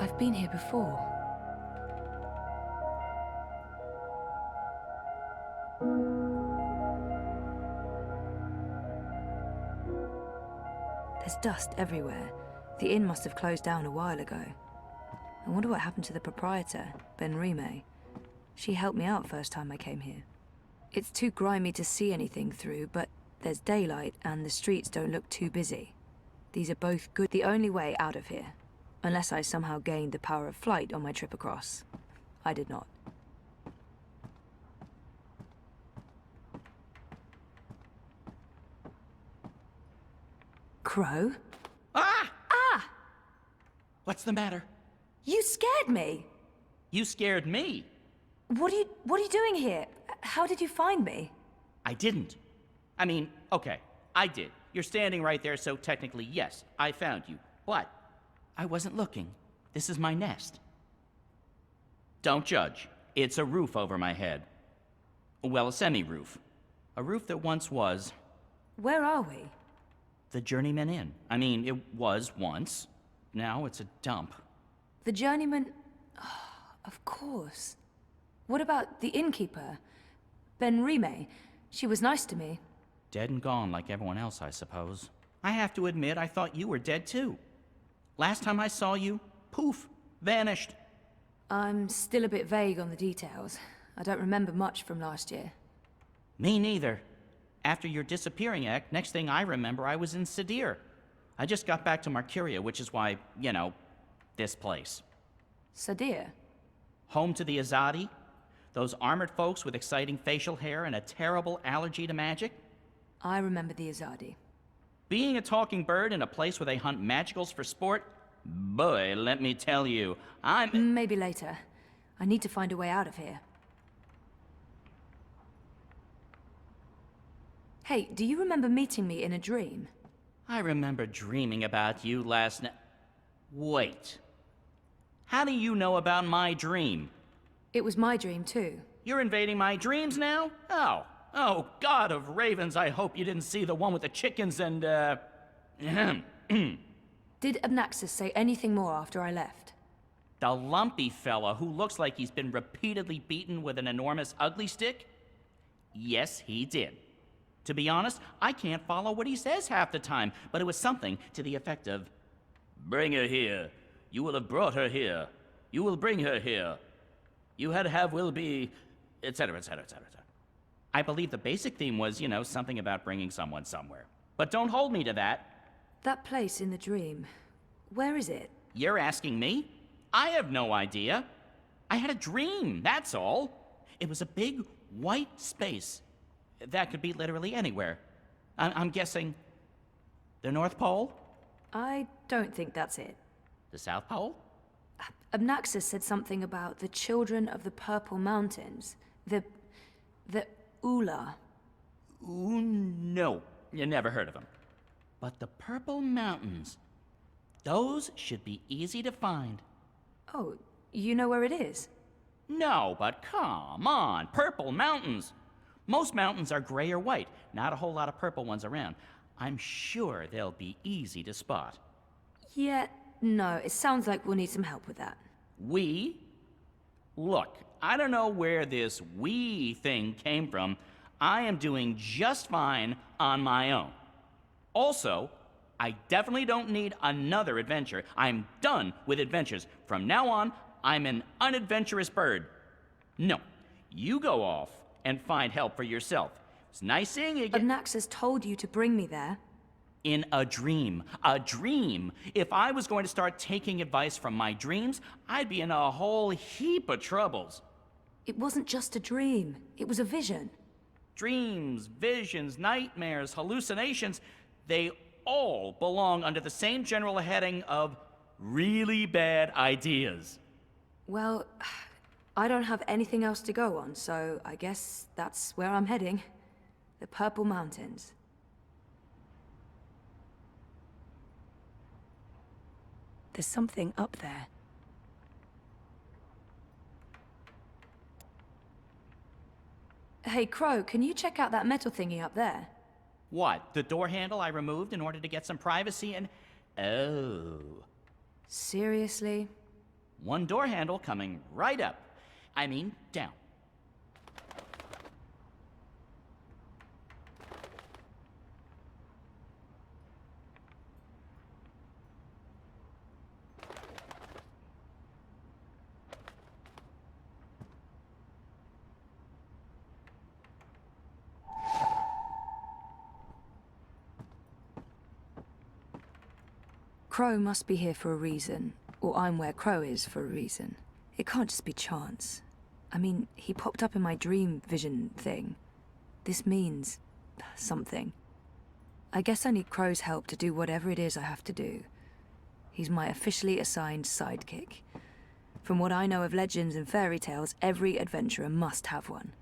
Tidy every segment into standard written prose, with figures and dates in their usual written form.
I've been here before. There's dust everywhere. The inn must have closed down a while ago. I wonder what happened to the proprietor, Ben. She helped me out first time I came here. It's too grimy to see anything through, but there's daylight and the streets don't look too busy. These are both good. The only way out of here. Unless I somehow gained the power of flight on my trip across. I did not. Crow? Ah! Ah! What's the matter? You scared me! You scared me. What are you doing here? How did you find me? I didn't. I mean, okay, I did. You're standing right there, so technically, yes, I found you. But I wasn't looking. This is my nest. Don't judge. It's a roof over my head. Well, a semi-roof. A roof that once was... Where are we? The Journeyman Inn. I mean, it was once. Now it's a dump. The Journeyman... Oh, of course. What about the innkeeper? Ben. She was nice to me. Dead and gone like everyone else, I suppose. I have to admit, I thought you were dead too. Last time I saw you, poof, vanished. I'm still a bit vague on the details. I don't remember much from last year. Me neither. After your disappearing act, next thing I remember, I was in Sadir. I just got back to Marcuria, which is why, you know, this place. Sadir? Home to the Azadi? Those armored folks with exciting facial hair and a terrible allergy to magic? I remember the Azadi. Being a talking bird in a place where they hunt magicals for sport? Boy, let me tell you, I'm... Maybe later. I need to find a way out of here. Hey, do you remember meeting me in a dream? I remember dreaming about you last night. Wait. How do you know about my dream? It was my dream, too. You're invading my dreams now? Oh, God of ravens, I hope you didn't see the one with the chickens and, Did Abnaxis say anything more after I left? The lumpy fella who looks like he's been repeatedly beaten with an enormous ugly stick? Yes, he did. To be honest, I can't follow what he says half the time, but it was something to the effect of, "Bring her here. You will have brought her here. You will bring her here. You had have will be," etc., etc., etc., etc. I believe the basic theme was, you know, something about bringing someone somewhere. But don't hold me to that. That place in the dream, where is it? You're asking me? I have no idea. I had a dream, that's all. It was a big, white space. That could be literally anywhere. I'm guessing the North Pole? I don't think that's it. The South Pole? Abnaxis said something about the children of the Purple Mountains. The Ula. Ooh, no. You never heard of them. But the Purple Mountains, those should be easy to find. Oh, you know where it is? No, but come on, Purple Mountains. Most mountains are gray or white, not a whole lot of purple ones around. I'm sure they'll be easy to spot. Yeah, no, it sounds like we'll need some help with that. We? Look, I don't know where this we thing came from. I am doing just fine on my own. Also, I definitely don't need another adventure. I'm done with adventures. From now on, I'm an unadventurous bird. No, you go off and find help for yourself. It's nice seeing you again. Abnaxis told you to bring me there. In a dream. A dream. If I was going to start taking advice from my dreams, I'd be in a whole heap of troubles. It wasn't just a dream. It was a vision. Dreams, visions, nightmares, hallucinations, they all belong under the same general heading of really bad ideas. Well, I don't have anything else to go on, so I guess that's where I'm heading. The Purple Mountains. There's something up there. Hey, Crow, can you check out that metal thingy up there? What, the door handle I removed in order to get some privacy and... Oh. Seriously? One door handle coming right up. I mean, down. Crow must be here for a reason, or I'm where Crow is for a reason. It can't just be chance. I mean, he popped up in my dream vision thing. This means something. I guess I need Crow's help to do whatever it is I have to do. He's my officially assigned sidekick. From what I know of legends and fairy tales, every adventurer must have one.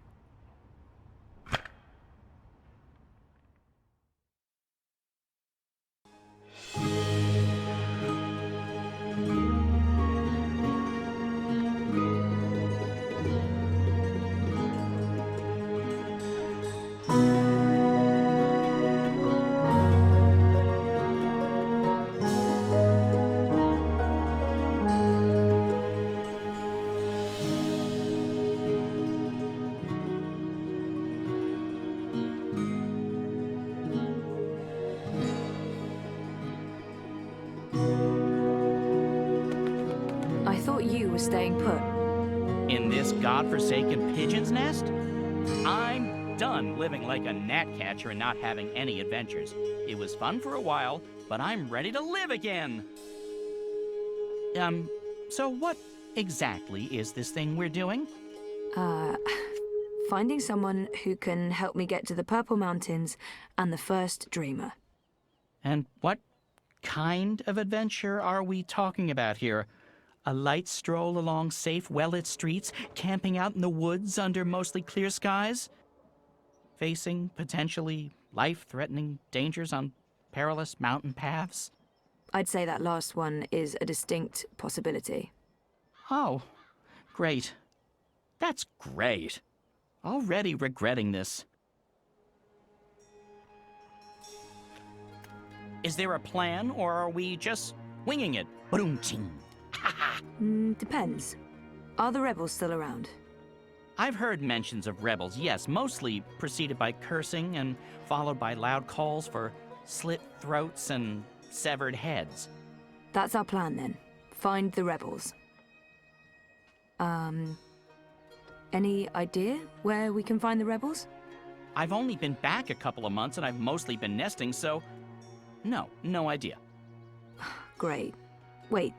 I thought you were staying put. In this godforsaken pigeon's nest? I'm done living like a gnatcatcher and not having any adventures. It was fun for a while, but I'm ready to live again. So what exactly is this thing we're doing? Finding someone who can help me get to the Purple Mountains and the first dreamer. And what kind of adventure are we talking about here? A light stroll along safe, well-lit streets, camping out in the woods under mostly clear skies? Facing potentially life-threatening dangers on perilous mountain paths? I'd say that last one is a distinct possibility. Oh, great. That's great. Already regretting this. Is there a plan, or are we just winging it? Ba-doom-ching. Depends. Are the rebels still around? I've heard mentions of rebels, yes, mostly preceded by cursing and followed by loud calls for slit throats and severed heads. That's our plan then. Find the rebels. Any idea where we can find the rebels? I've only been back a couple of months and I've mostly been nesting, so no idea. Great. Wait,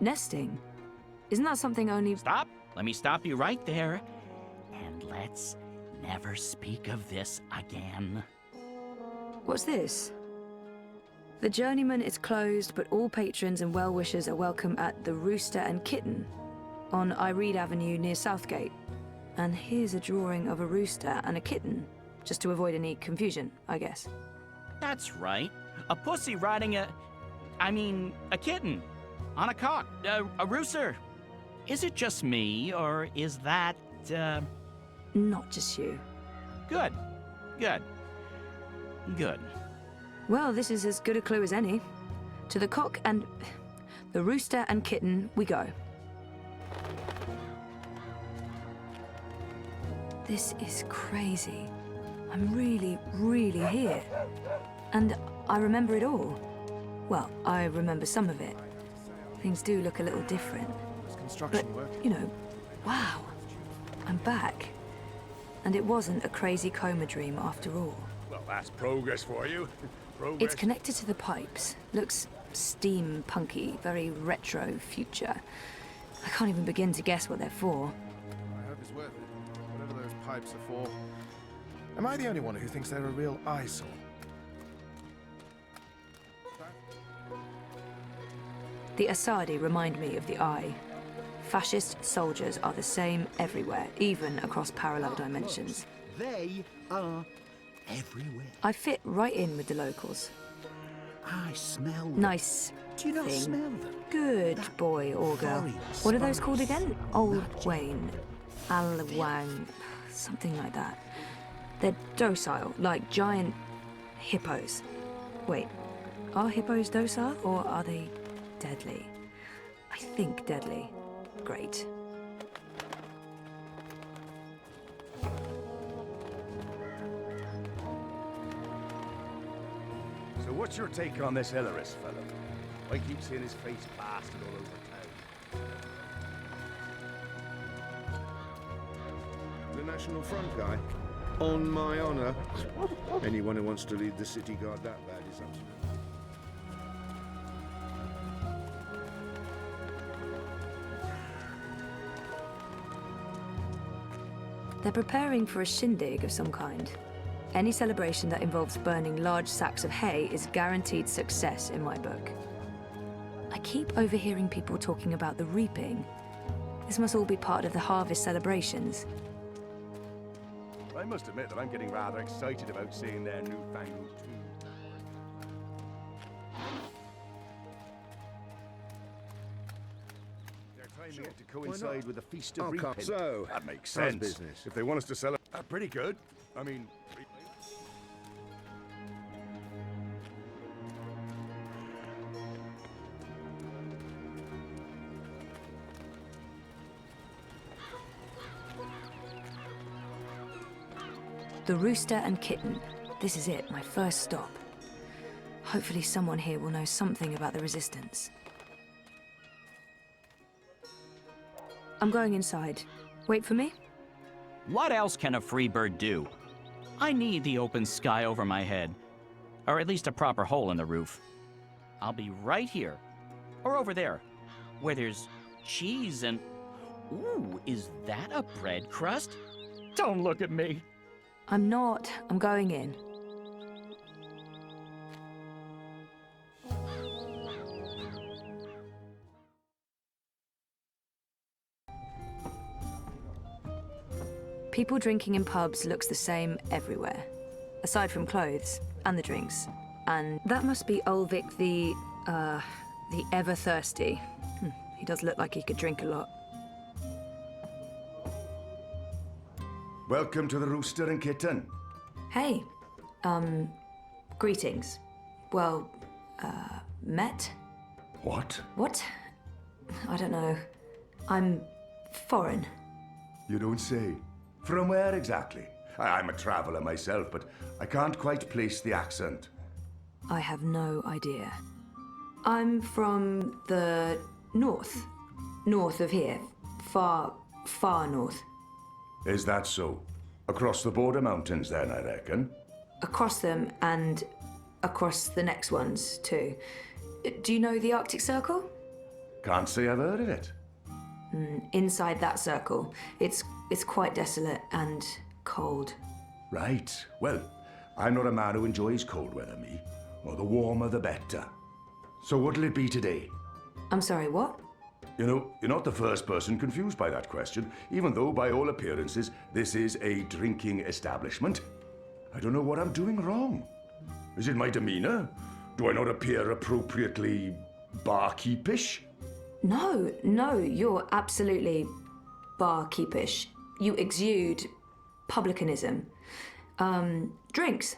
nesting? Isn't that something only... Stop! Let me stop you right there. And let's never speak of this again. What's this? The Journeyman is closed, but all patrons and well-wishers are welcome at the Rooster and Kitten on Iread Avenue near Southgate. And here's a drawing of a rooster and a kitten, just to avoid any confusion, I guess. That's right. A pussy riding a kitten. On a cock. A rooster. Is it just me, or is that, Not just you. Good. Well, this is as good a clue as any. To the cock and... the rooster and kitten we go. This is crazy. I'm really here. And I remember it all. Well, I remember some of it. Things do look a little different. But, you know, wow. I'm back. And it wasn't a crazy coma dream after all. Well, that's progress for you. Progress. It's connected to the pipes. Looks steampunky, very retro future. I can't even begin to guess what they're for. I hope it's worth it, whatever those pipes are for. Am I the only one who thinks they're a real eyesore? The Asadi remind me of the Eye. Fascist soldiers are the same everywhere, even across parallel dimensions. They are everywhere. I fit right in with the locals. I smell them. Nice Do you not thing. smell them? Good That boy or girl. foreign What are those called spice. again? Old Magic. Wayne. Alwang. Something like that. They're docile, like giant hippos. Wait, are hippos docile or are they deadly? I think deadly. great. So what's your take on this Hilarious fellow? I keep seeing his face plastered all over town. The National Front guy? On my honor. Anyone who wants to lead the city guard that bad is absolutely... They're preparing for a shindig of some kind. Any celebration that involves burning large sacks of hay is guaranteed success in my book. I keep overhearing people talking about the reaping. This must all be part of the harvest celebrations. I must admit that I'm getting rather excited about seeing their newfangled tomb. They're timing it to coincide with the Feast of Oh, Reaping. so, that makes how's sense. business? If they want us to sell it, pretty good. I mean... The Rooster and Kitten. This is it, my first stop. Hopefully someone here will know something about the Resistance. I'm going inside. Wait for me? What else can a free bird do? I need the open sky over my head, or at least a proper hole in the roof. I'll be right here, or over there, where there's cheese and... Ooh, is that a bread crust? Don't look at me. I'm not. I'm going in. People drinking in pubs looks the same everywhere, aside from clothes and the drinks. And that must be old Vic the ever thirsty. He does look like he could drink a lot. Welcome to the Rooster and Kitten. Hey, greetings. Well, met? What? What? I don't know. I'm foreign. You don't say. From where exactly? I'm a traveller myself, but I can't quite place the accent. I have no idea. I'm from the north. North of here. Far, far north. Is that so? Across the border mountains then, I reckon? Across them and across the next ones, too. Do you know the Arctic Circle? Can't say I've heard of it. Inside that circle, it's quite desolate and cold. Right. Well, I'm not a man who enjoys cold weather, me. Well, the warmer the better. So what'll it be today? I'm sorry, what? You know, you're not the first person confused by that question, even though, by all appearances, this is a drinking establishment. I don't know what I'm doing wrong. Is it my demeanor? Do I not appear appropriately barkeepish? No, you're absolutely barkeepish. You exude publicanism. Drinks.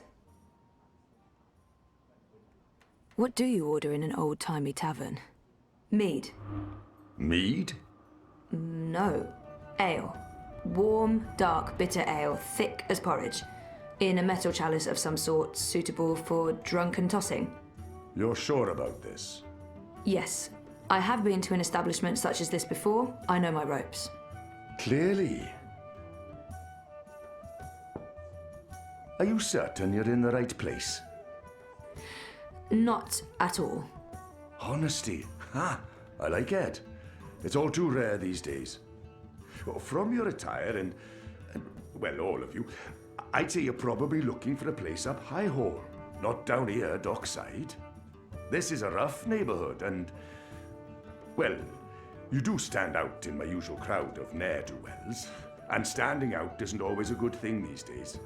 What do you order in an old-timey tavern? Mead. Mead? No. Ale. Warm, dark, bitter ale, thick as porridge. In a metal chalice of some sort, suitable for drunken tossing. You're sure about this? Yes. I have been to an establishment such as this before. I know my ropes. Clearly. Are you certain you're in the right place? Not at all. Honesty. Ha! I like it. It's all too rare these days. Well, from your attire and, well, all of you, I'd say you're probably looking for a place up High Hall, not down here, dockside. This is a rough neighborhood and, well, you do stand out in my usual crowd of ne'er-do-wells, and standing out isn't always a good thing these days.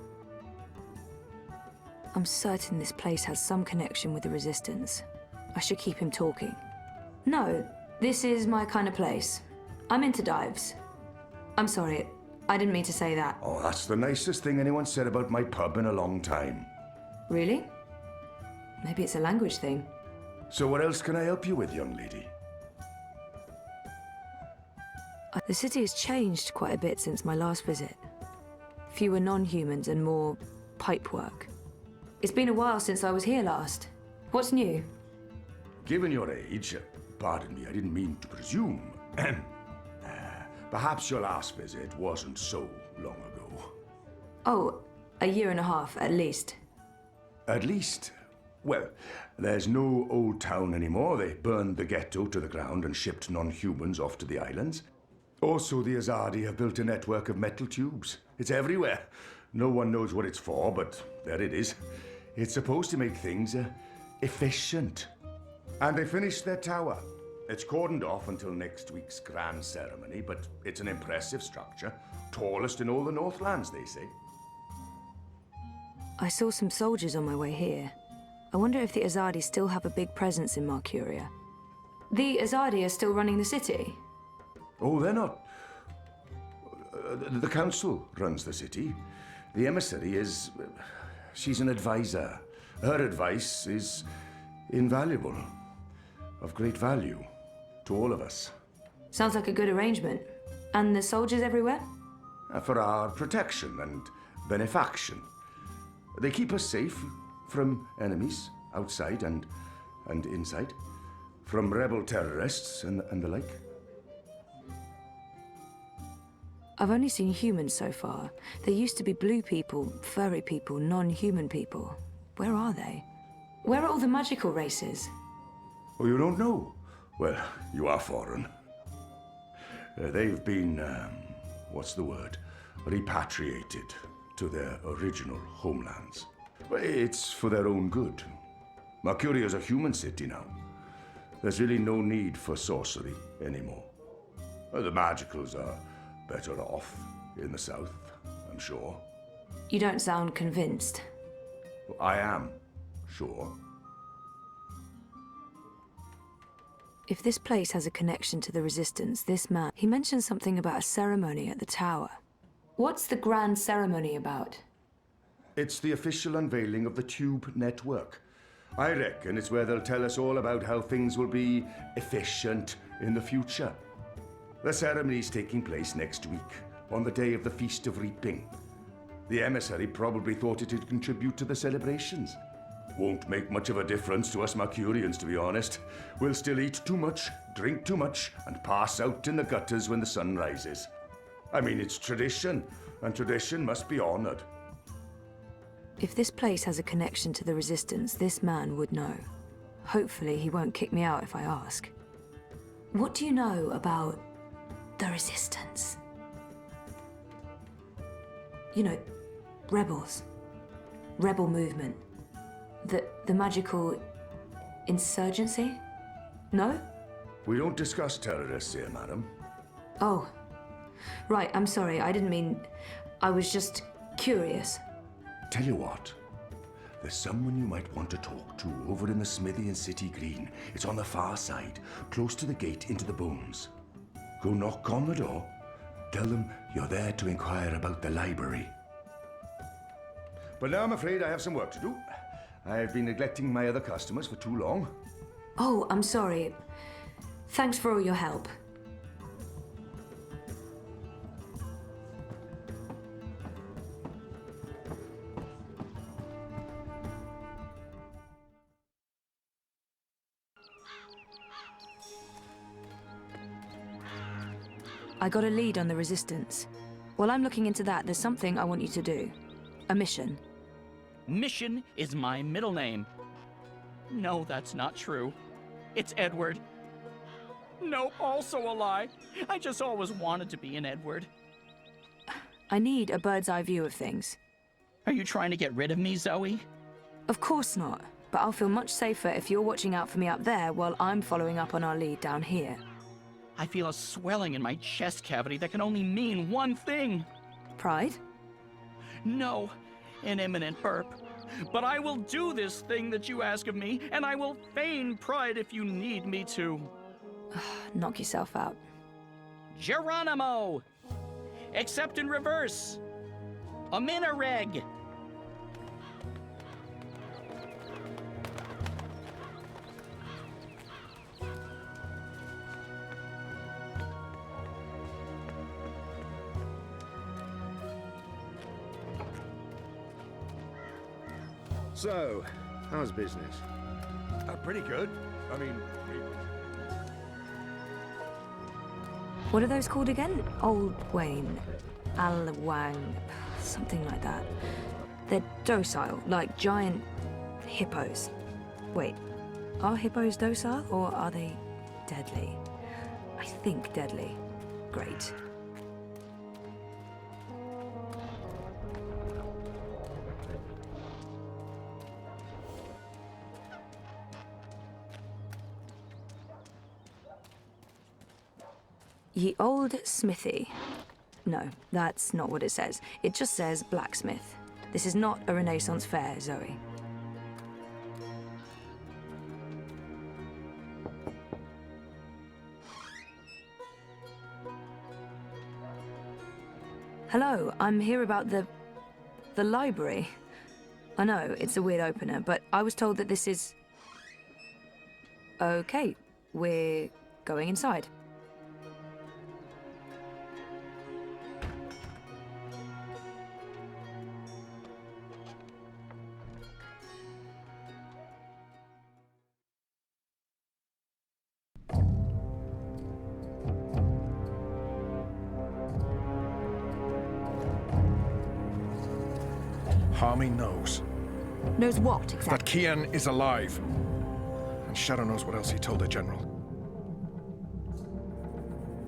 I'm certain this place has some connection with the Resistance. I should keep him talking. No, this is my kind of place. I'm into dives. I'm sorry, I didn't mean to say that. Oh, that's the nicest thing anyone said about my pub in a long time. Really? Maybe it's a language thing. So what else can I help you with, young lady? The city has changed quite a bit since my last visit. Fewer non-humans and more pipework. It's been a while since I was here last. What's new? Given your age, pardon me, I didn't mean to presume. Perhaps your last visit wasn't so long ago. Oh, a year and a half, at least. At least? Well, there's no old town anymore. They burned the ghetto to the ground and shipped non-humans off to the islands. Also, the Azadi have built a network of metal tubes. It's everywhere. No one knows what it's for, but there it is. It's supposed to make things efficient. And they finished their tower. It's cordoned off until next week's grand ceremony, but it's an impressive structure. Tallest in all the Northlands, they say. I saw some soldiers on my way here. I wonder if the Azadi still have a big presence in Marcuria. The Azadi are still running the city? Oh, they're not. The council runs the city. The emissary is... she's an advisor. Her advice is invaluable. Of great value to all of us. Sounds like a good arrangement. And the soldiers everywhere? For our protection and benefaction. They keep us safe from enemies outside and inside. From rebel terrorists and the like. I've only seen humans so far. There used to be blue people, furry people, non-human people. Where are they? Where are all the magical races? Oh, you don't know? Well, you are foreign. They've been, what's the word? Repatriated to their original homelands. It's for their own good. Marcuria's a human city now. There's really no need for sorcery anymore. The magicals are better off in the south, I'm sure. You don't sound convinced. I am, sure. If this place has a connection to the Resistance, this man... He mentioned something about a ceremony at the tower. What's the grand ceremony about? It's the official unveiling of the Tube Network. I reckon it's where they'll tell us all about how things will be efficient in the future. The ceremony's taking place next week, on the day of the Feast of Reaping. The emissary probably thought it'd contribute to the celebrations. Won't make much of a difference to us Mercurians, to be honest. We'll still eat too much, drink too much, and pass out in the gutters when the sun rises. I mean, it's tradition, and tradition must be honored. If this place has a connection to the Resistance, this man would know. Hopefully he won't kick me out if I ask. What do you know about the Resistance? You know, rebels. Rebel movement. The magical insurgency? No? We don't discuss terrorists here, madam. Oh. Right, I'm sorry. I didn't mean... I was just curious. Tell you what. There's someone you might want to talk to over in the smithy in City Green. It's on the far side, close to the gate into the booms. Go knock on the door. Tell them you're there to inquire about the library. But now I'm afraid I have some work to do. I've been neglecting my other customers for too long. Oh, I'm sorry. Thanks for all your help. I got a lead on the Resistance. While I'm looking into that, there's something I want you to do. A mission. Mission is my middle name. No, that's not true. It's Edward. Nope, also a lie. I just always wanted to be an Edward. I need a bird's eye view of things. Are you trying to get rid of me, Zoe? Of course not, but I'll feel much safer if you're watching out for me up there while I'm following up on our lead down here. I feel a swelling in my chest cavity that can only mean one thing. Pride? No, an imminent burp. But I will do this thing that you ask of me, and I will feign pride if you need me to. Knock yourself out. Geronimo! Except in reverse. A minareg. So, how's business? Pretty good. I mean, What are those called again? Old Wayne, Al Wang, something like that. They're docile, like giant hippos. Wait, are hippos docile or are they deadly? I think deadly. Great. Ye old smithy. No, that's not what it says. It just says blacksmith. This is not a Renaissance fair, Zoe. Hello, I'm here about the library. I know, it's a weird opener, but I was told that this is... Okay, we're going inside. Harmy knows Knows what, exactly? that Kian is alive. And Shadow knows what else he told the General.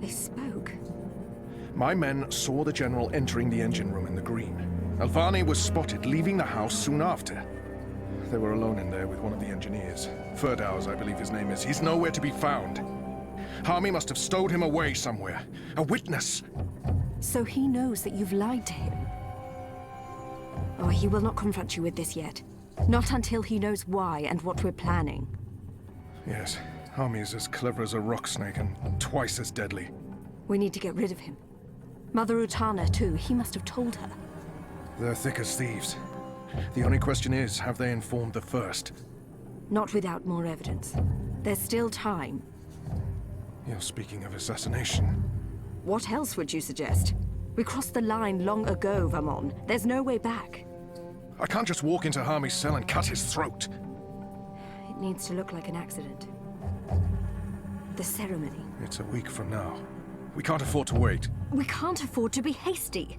They spoke. My men saw the General entering the engine room in the green. Alvani was spotted leaving the house soon after. They were alone in there with one of the engineers. Ferdows, I believe his name is. He's nowhere to be found. Harmy must have stowed him away somewhere. A witness. So he knows that you've lied to him. Oh, he will not confront you with this yet. Not until he knows why and what we're planning. Yes, Harmy is as clever as a rock snake and twice as deadly. We need to get rid of him. Mother Utana, too. He must have told her. They're thick as thieves. The only question is, have they informed the first? Not without more evidence. There's still time. You're speaking of assassination. What else would you suggest? We crossed the line long ago, Vamon. There's no way back. I can't just walk into Harmy's cell and cut his throat. It needs to look like an accident. The ceremony. It's a week from now. We can't afford to wait. We can't afford to be hasty.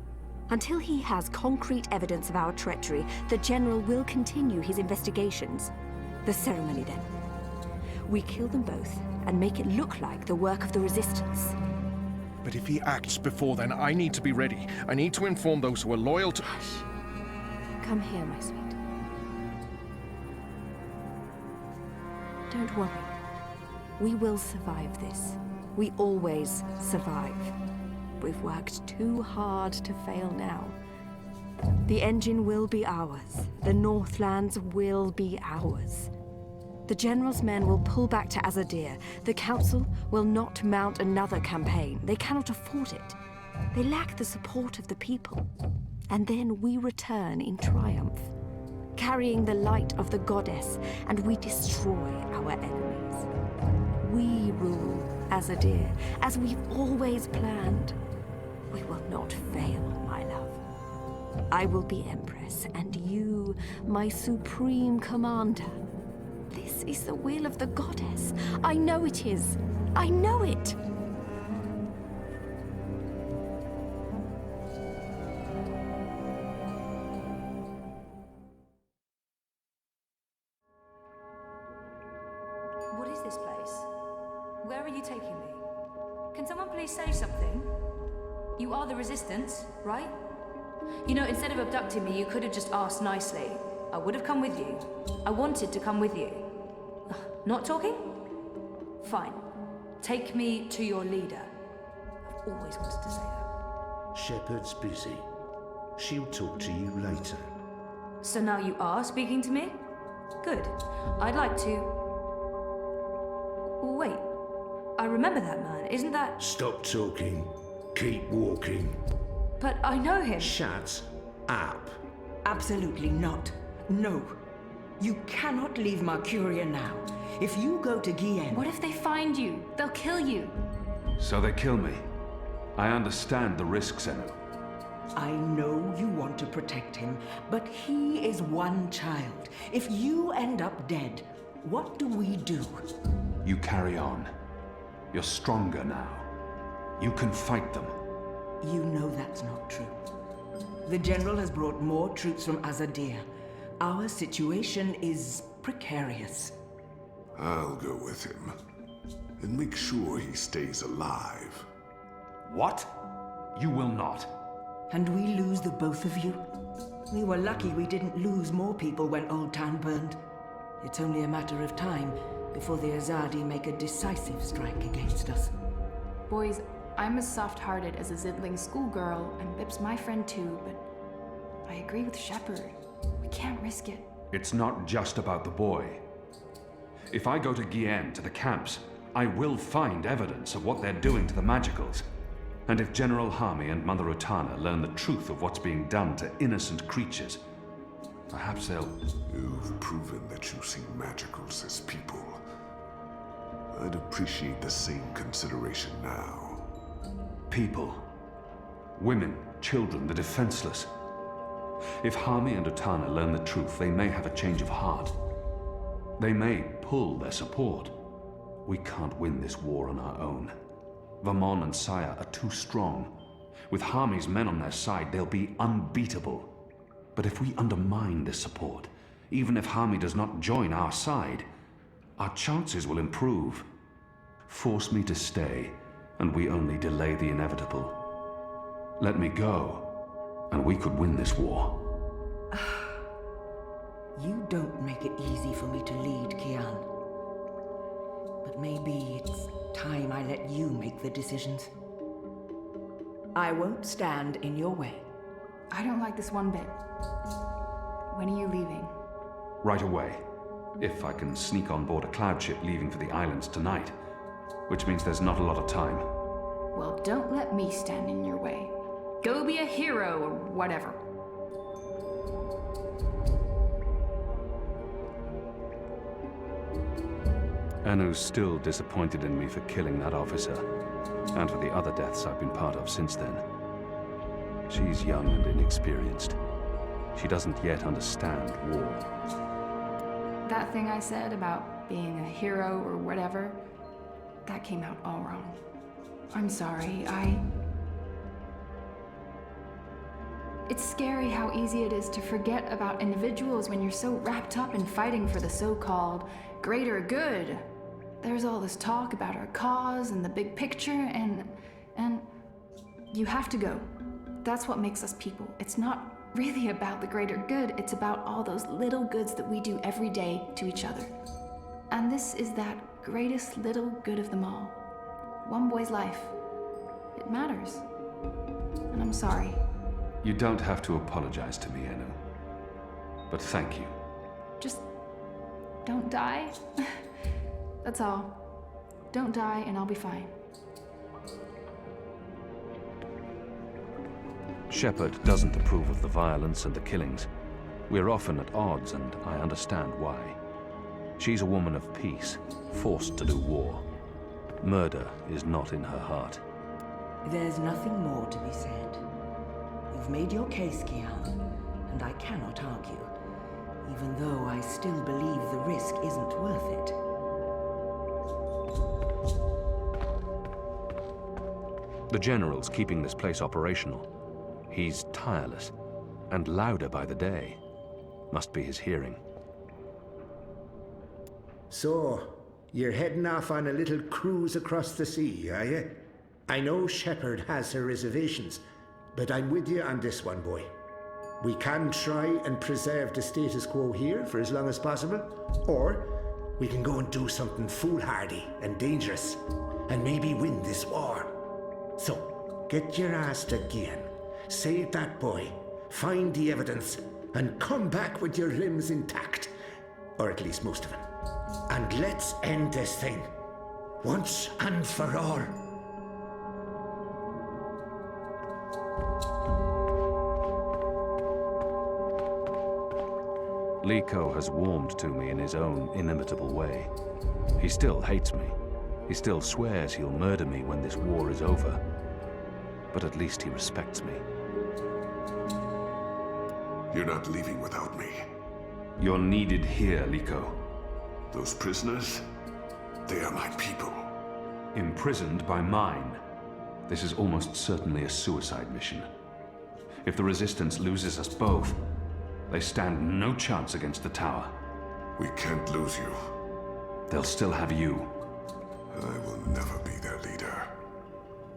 Until he has concrete evidence of our treachery, the General will continue his investigations. The ceremony, then. We kill them both and make it look like the work of the Resistance. But if he acts before then, I need to be ready. I need to inform those who are loyal to... Hush. Come here, my sweet. Don't worry. We will survive this. We always survive. We've worked too hard to fail now. The engine will be ours. The Northlands will be ours. The General's men will pull back to Azadir. The Council will not mount another campaign. They cannot afford it. They lack the support of the people. And then we return in triumph, carrying the light of the goddess, and we destroy our enemies. We rule Azadir, as we've always planned. We will not fail, my love. I will be Empress, and you, my supreme commander. This is the will of the goddess. I know it is. I know it. What is this place? Where are you taking me? Can someone please say something? You are the Resistance, right? You know, instead of abducting me, you could have just asked nicely. I would have come with you. I wanted to come with you. Not talking? Fine. Take me to your leader. I've always wanted to say that. Shepard's busy. She'll talk to you later. So now you are speaking to me? Good. I'd like to... Wait. I remember that man. Isn't that... Stop talking. Keep walking. But I know him. Shut up. Absolutely not. No. You cannot leave Mercuria now. If you go to Gien... What if they find you? They'll kill you. So they kill me. I understand the risks, Enu. I know you want to protect him, but he is one child. If you end up dead, what do we do? You carry on. You're stronger now. You can fight them. You know that's not true. The General has brought more troops from Azadir. Our situation is precarious. I'll go with him and make sure he stays alive. What? You will not. And we lose the both of you? We were lucky we didn't lose more people when Old Town burned. It's only a matter of time before the Azadi make a decisive strike against us. Boys, I'm as soft-hearted as a Zidling schoolgirl, and Bip's my friend too, but I agree with Shepard. We can't risk it. It's not just about the boy. If I go to Gien, to the camps, I will find evidence of what they're doing to the magicals. And if General Harmy and Mother Utana learn the truth of what's being done to innocent creatures, perhaps they'll... You've proven that you see magicals as people. I'd appreciate the same consideration now. People. Women, children, the defenseless. If Harmy and Utana learn the truth, they may have a change of heart. They may pull their support. We can't win this war on our own. Vermon and Saya are too strong. With Harmy's men on their side, they'll be unbeatable. But if we undermine this support, even if Harmy does not join our side, our chances will improve. Force me to stay, and we only delay the inevitable. Let me go, and we could win this war. You don't make it easy for me to lead, Kian. But maybe it's time I let you make the decisions. I won't stand in your way. I don't like this one bit. When are you leaving? Right away. If I can sneak on board a cloud ship leaving for the islands tonight. Which means there's not a lot of time. Well, don't let me stand in your way. Go be a hero or whatever. Anu's still disappointed in me for killing that officer, and for the other deaths I've been part of since then. She's young and inexperienced. She doesn't yet understand war. That thing I said about being a hero or whatever, that came out all wrong. I'm sorry, It's scary how easy it is to forget about individuals when you're so wrapped up in fighting for the so-called greater good. There's all this talk about our cause and the big picture, and you have to go. That's what makes us people. It's not really about the greater good, it's about all those little goods that we do every day to each other. And this is that greatest little good of them all. One boy's life. It matters. And I'm sorry. You don't have to apologize to me, Anu. But thank you. Just don't die. That's all. Don't die and I'll be fine. Shepard doesn't approve of the violence and the killings. We're often at odds, and I understand why. She's a woman of peace, forced to do war. Murder is not in her heart. There's nothing more to be said. You've made your case, Kian, and I cannot argue, even though I still believe the risk isn't worth it. The General's keeping this place operational. He's tireless, and louder by the day. Must be his hearing. So, you're heading off on a little cruise across the sea, are you? I know Shepard has her reservations, but I'm with you on this one, boy. We can try and preserve the status quo here for as long as possible, or we can go and do something foolhardy and dangerous, and maybe win this war. So, get your ass to Gien, save that boy, find the evidence, and come back with your limbs intact. Or at least most of them. And let's end this thing, once and for all. Liko has warmed to me in his own inimitable way. He still hates me. He still swears he'll murder me when this war is over. But at least he respects me. You're not leaving without me. You're needed here, Liko. Those prisoners, they are my people. Imprisoned by mine. This is almost certainly a suicide mission. If the Resistance loses us both, they stand no chance against the tower. We can't lose you. They'll still have you. I will never be their leader.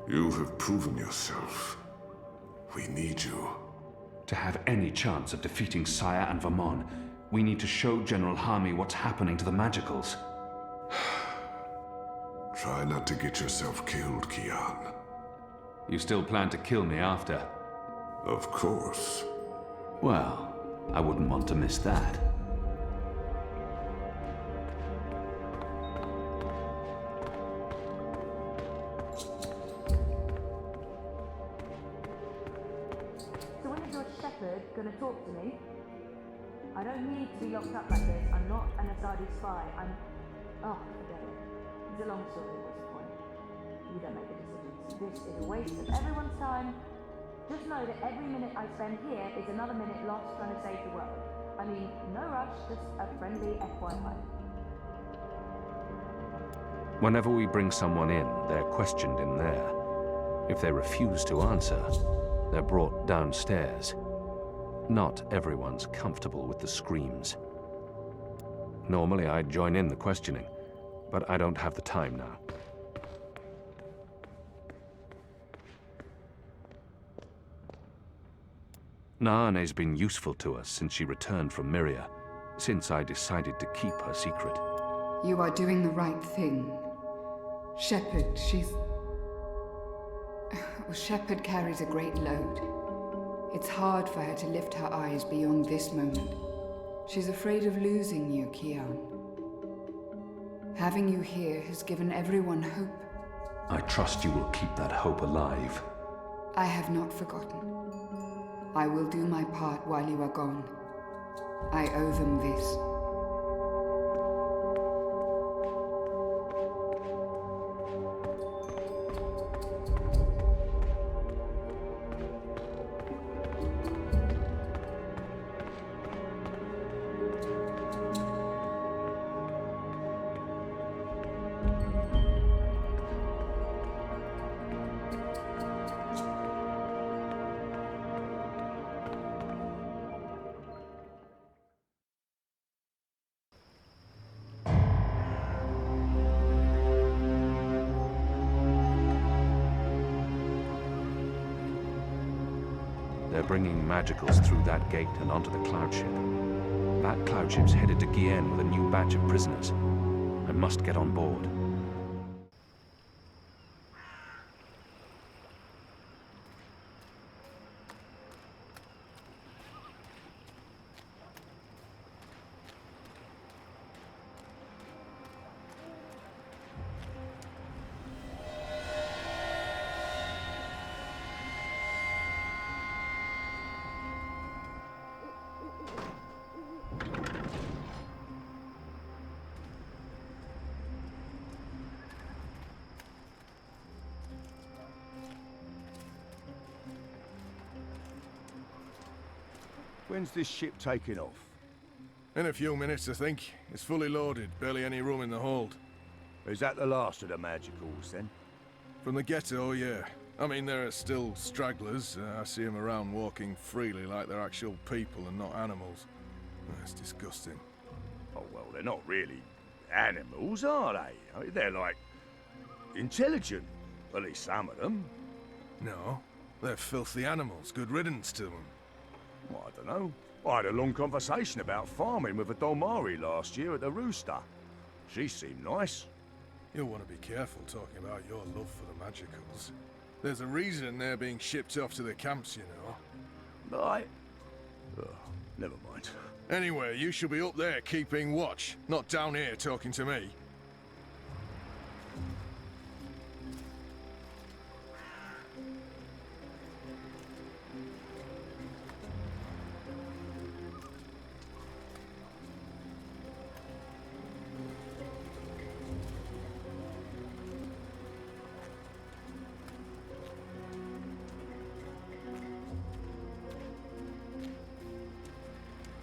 You have proven yourself. We need you. To have any chance of defeating Sire and Vermon, we need to show General Harmy what's happening to the Magicals. Try not to get yourself killed, Kian. You still plan to kill me after? Of course. Well, I wouldn't want to miss that. So when is your shepherd gonna talk to me? I don't need to be locked up like this. I'm not an Azadi spy. Oh, forget it. It's a long story, what's the point? You don't make the decisions. This is a waste of everyone's time. Just know that every minute I spend here is another minute lost trying to save the world. I mean, no rush, just a friendly FYI. Whenever we bring someone in, they're questioned in there. If they refuse to answer, they're brought downstairs. Not everyone's comfortable with the screams. Normally I'd join in the questioning, but I don't have the time now. Naane's been useful to us since she returned from Myria, since I decided to keep her secret. You are doing the right thing. Shepherd, Shepherd carries a great load. It's hard for her to lift her eyes beyond this moment. She's afraid of losing you, Kian. Having you here has given everyone hope. I trust you will keep that hope alive. I have not forgotten. I will do my part while you are gone. I owe them this. They're bringing Magicals through that gate and onto the cloud ship. That cloud ship's headed to Gien with a new batch of prisoners. I must get on board. When's this ship taking off? In a few minutes, I think. It's fully loaded, barely any room in the hold. Is that the last of the Magicals, then? From the ghetto, yeah. I mean, there are still stragglers. I see them around walking freely like they're actual people and not animals. It's disgusting. Oh, well, they're not really animals, are they? I mean, they're like intelligent. At least some of them. No, they're filthy animals. Good riddance to them. Well, I don't know. I had a long conversation about farming with a Dolmari last year at the Rooster. She seemed nice. You'll want to be careful talking about your love for the Magicals. There's a reason they're being shipped off to the camps, you know. Right. Never mind. Anyway, you should be up there keeping watch, not down here talking to me.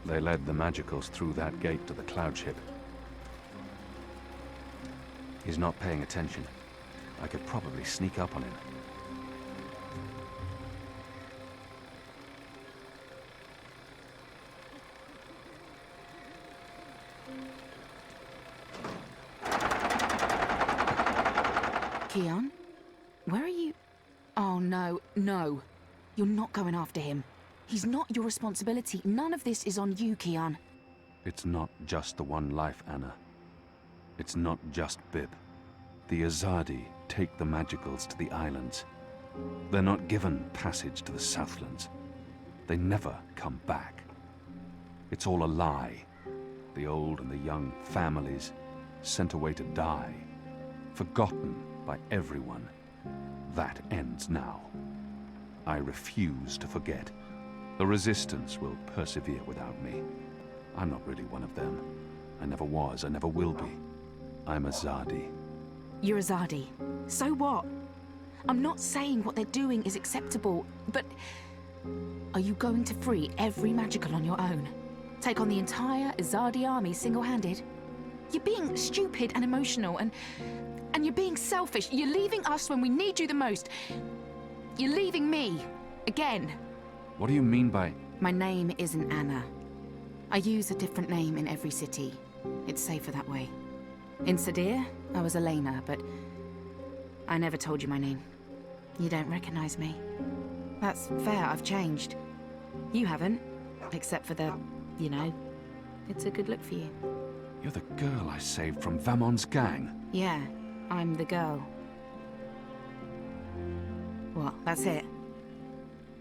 They led the magicals through that gate to the cloud ship. He's not paying attention. I could probably sneak up on him. Keon? Where are you? Oh, no, no. You're not going after him. He's not your responsibility. None of this is on you, Keon. It's not just the one life, Anna. It's not just Bib. The Azadi take the magicals to the islands. They're not given passage to the Southlands. They never come back. It's all a lie. The old and the young families sent away to die. Forgotten by everyone. That ends now. I refuse to forget. The Resistance will persevere without me. I'm not really one of them. I never was, I never will be. I'm a Azadi. You're a Azadi. So what? I'm not saying what they're doing is acceptable, but... Are you going to free every magical on your own? Take on the entire Azadi army single-handed? You're being stupid and emotional, and you're being selfish. You're leaving us when we need you the most. You're leaving me. Again. What do you mean by... My name isn't Anna. I use a different name in every city. It's safer that way. In Sadir, I was Elena, but I never told you my name. You don't recognize me. That's fair, I've changed. You haven't, except for the, you know, it's a good look for you. You're the girl I saved from Vamon's gang. Yeah, I'm the girl. What, that's it?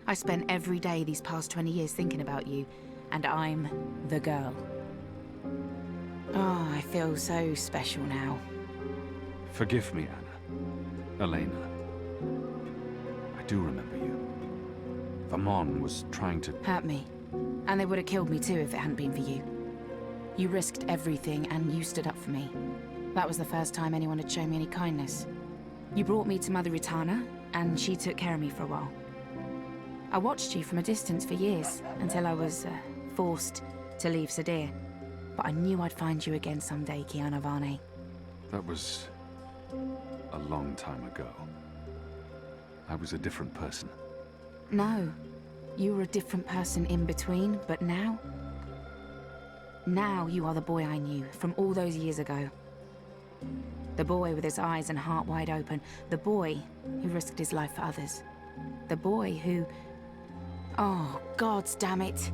I spent every day these past 20 years thinking about you, and I'm the girl. Oh, I feel so special now. Forgive me, Anna. Elena. I do remember you. Vamon was trying to... Hurt me. And they would have killed me too if it hadn't been for you. You risked everything and you stood up for me. That was the first time anyone had shown me any kindness. You brought me to Mother Ritana, and she took care of me for a while. I watched you from a distance for years, until I was forced to leave Sadir. But I knew I'd find you again someday, Kiana Varney. That was... a long time ago. I was a different person. No. You were a different person in between, but now... Now you are the boy I knew, from all those years ago. The boy with his eyes and heart wide open. The boy who risked his life for others. The boy who... Oh, gods damn it.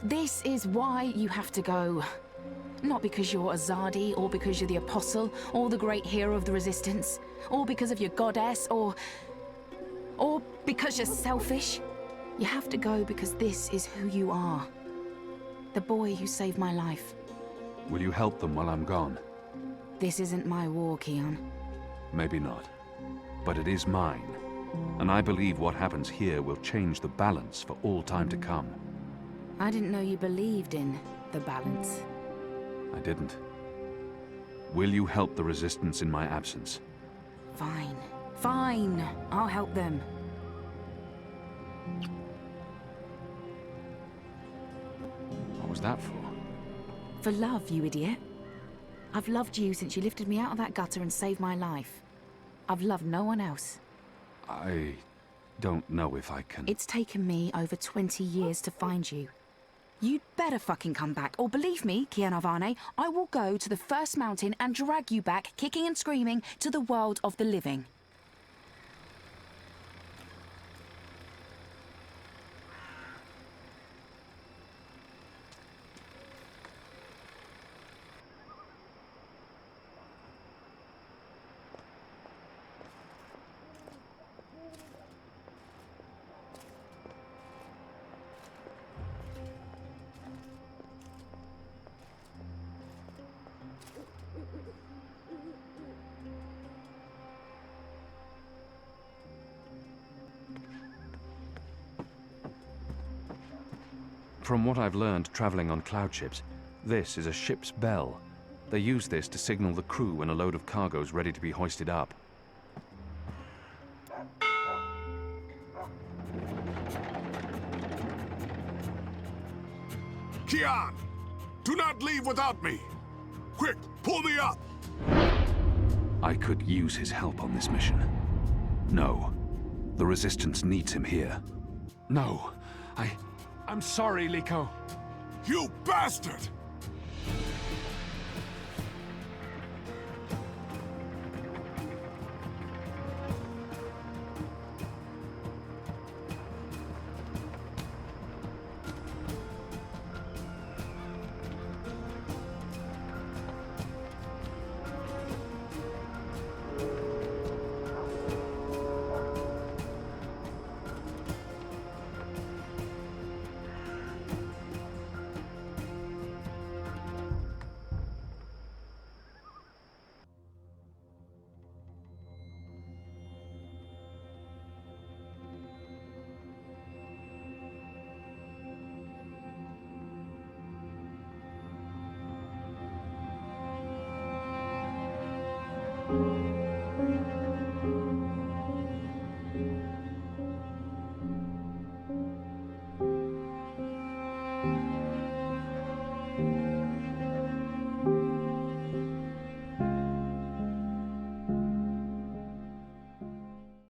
This is why you have to go. Not because you're Azadi, or because you're the Apostle, or the great hero of the Resistance, or because of your goddess, or because you're selfish. You have to go because this is who you are. The boy who saved my life. Will you help them while I'm gone? This isn't my war, Keon. Maybe not. But it is mine. And I believe what happens here will change the balance for all time to come. I didn't know you believed in the balance. I didn't. Will you help the Resistance in my absence? Fine. Fine. I'll help them. What was that for? For love, you idiot. I've loved you since you lifted me out of that gutter and saved my life. I've loved no one else. I don't know if I can... It's taken me over 20 years to find you. You'd better fucking come back, or believe me, Kiana Varney, I will go to the first mountain and drag you back, kicking and screaming, to the world of the living. From what I've learned traveling on cloud ships, this is a ship's bell. They use this to signal the crew when a load of cargo's ready to be hoisted up. Kian! Do not leave without me! Quick, pull me up! I could use his help on this mission. No. The Resistance needs him here. No. I'm sorry, Liko. You bastard! you.